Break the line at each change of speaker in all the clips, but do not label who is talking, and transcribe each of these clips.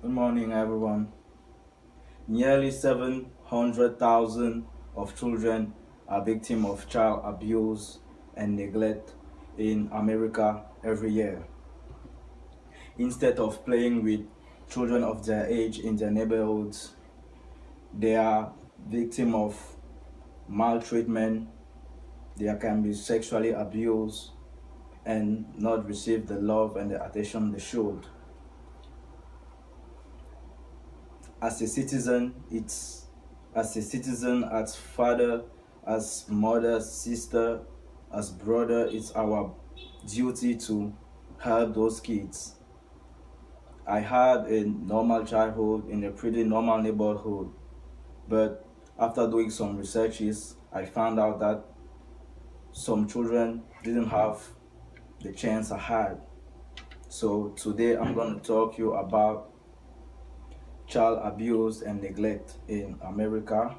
Good morning, everyone. Nearly 700,000 of children are victims of child abuse and neglect in America every year. Instead of playing with children of their age in their neighborhoods, they are victims of maltreatment, they can be sexually abused and not receive the love and the attention they should. As a citizen, as father, as mother, sister, as brother, it's our duty to help those kids. I had a normal childhood in a pretty normal neighborhood, but after doing some researches, I found out that some children didn't have the chance I had. So today I'm going to talk to you about child abuse and neglect in America.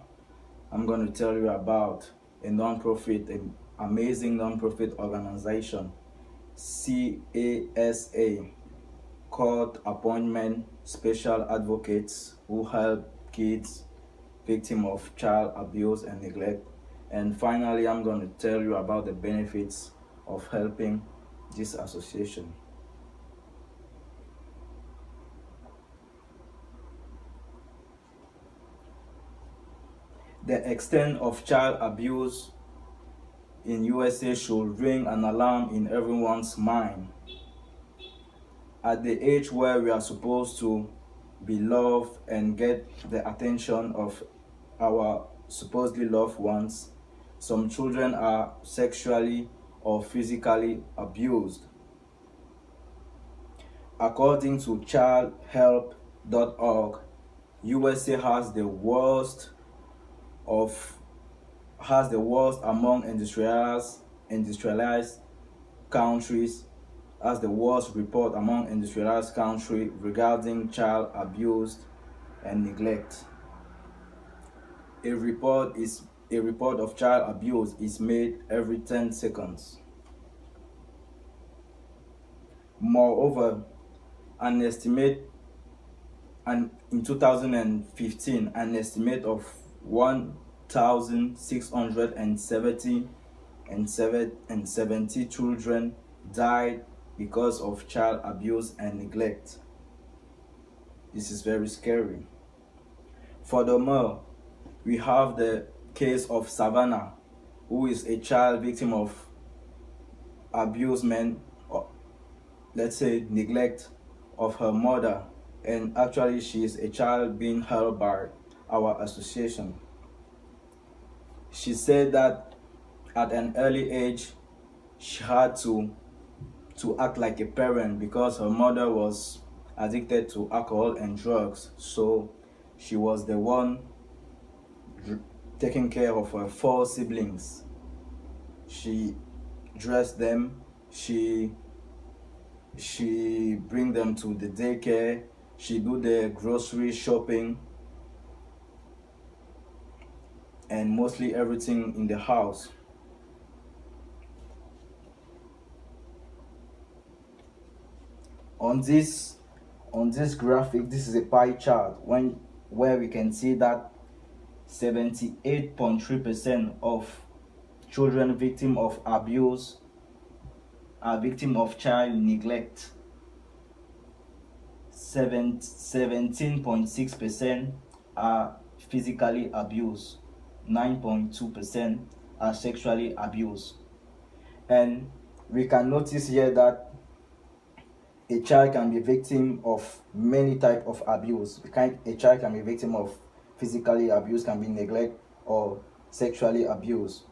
I'm going to tell you about a non-profit, an amazing non-profit organization, CASA, Court Appointment Special Advocates, who help kids victims of child abuse and neglect. And finally, I'm going to tell you about the benefits of helping this association. The extent of child abuse in USA should ring an alarm in everyone's mind. At the age where we are supposed to be loved and get the attention of our supposedly loved ones, some children are sexually or physically abused. According to childhelp.org, USA of has the worst among industrialized countries, has the worst report among industrialized countries regarding child abuse and neglect. A report of child abuse is made every 10 seconds. Moreover, in 2015, an estimate of 1,670 children died because of child abuse and neglect. This is very scary. Furthermore, we have the case of Savannah, who is a child victim of abusement, or let's say neglect of her mother, and actually she is a child being helped by our association. She said that at an early age she had to act like a parent because her mother was addicted to alcohol and drugs, so she was the one taking care of her four siblings. She dressed them, she bring them to the daycare, she do the grocery shopping, and mostly everything in the house. On this graphic, this is a pie chart where we can see that 78.3% of children victim of abuse are victim of child neglect. 17.6% are physically abused. 9.2% are sexually abused. And we can notice here that a child can be victim of many types of abuse. A child can be victim of physically abuse, can be neglect, or sexually abused.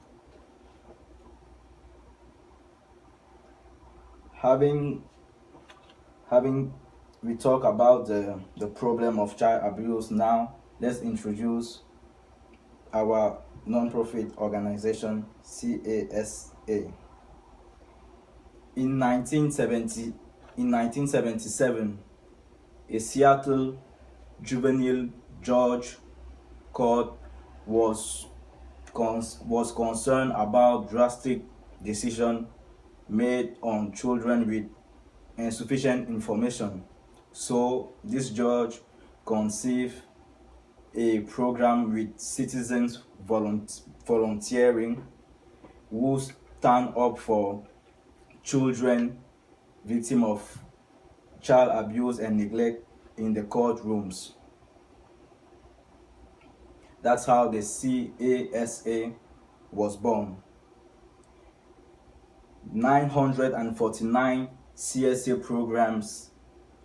Having we talk about the problem of child abuse, now let's introduce our non-profit organization, CASA. In 1977, a Seattle juvenile judge court was concerned about drastic decision made on children with insufficient information. So this judge conceived a program with citizens volunteering who stand up for children victim of child abuse and neglect in the courtrooms. That's how the CASA was born. 949 CSA programs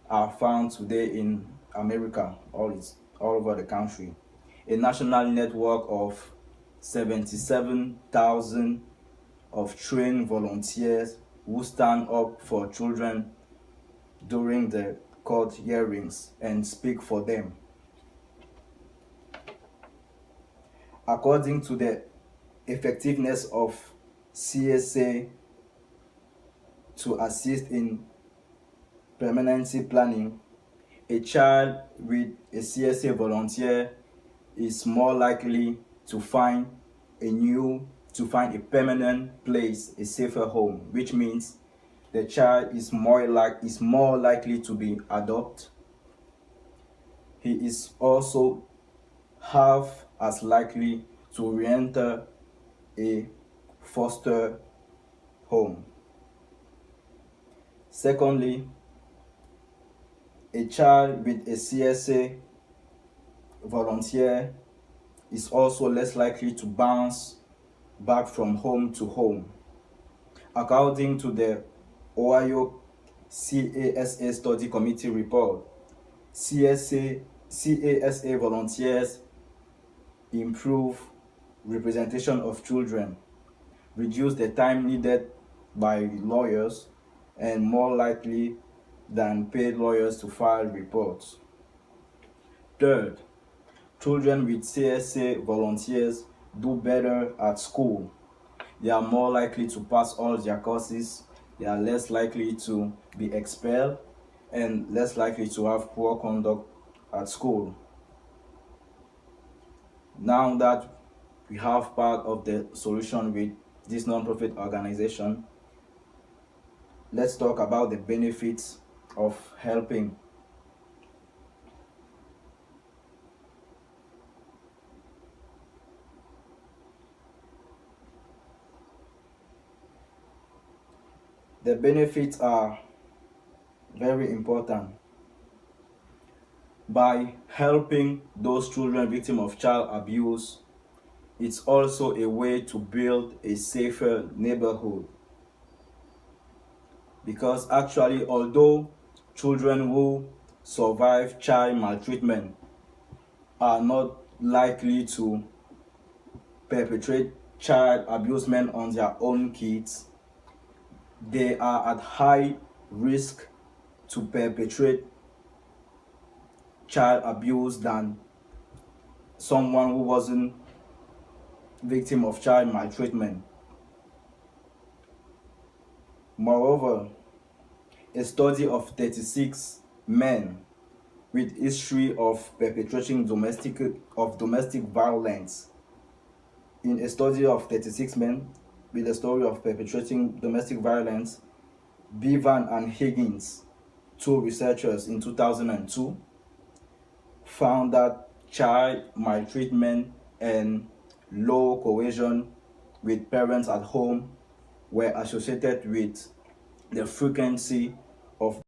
are found today in America, all over the country. A national network of 77,000 of trained volunteers who stand up for children during the court hearings and speak for them. According to the effectiveness of CSA to assist in permanency planning, a child with a CSA volunteer is more likely to find a permanent place, a safer home, which means the child is more likely to be adopted. He is also half as likely to re-enter a foster home. Secondly, a child with a CSA volunteer is also less likely to bounce back from home to home. According to the Ohio CASA Study Committee report, CASA volunteers improve representation of children, reduce the time needed by lawyers, and more likely than paid lawyers to file reports. Third, children with CSA volunteers do better at school. They are more likely to pass all their courses, they are less likely to be expelled, and less likely to have poor conduct at school. Now that we have part of the solution with this non-profit organization, let's talk about the benefits of helping. The benefits are very important. By helping those children victims of child abuse, it's also a way to build a safer neighborhood. Because actually, although children who survive child maltreatment are not likely to perpetrate child abusement on their own kids, they are at high risk to perpetrate child abuse than someone who wasn't victim of child maltreatment. Moreover, a study of 36 men with history of perpetrating domestic violence. In a study of 36 men with a story of perpetrating domestic violence, Bevan and Higgins, two researchers in 2002, found that child maltreatment and low cohesion with parents at home were associated with the frequency of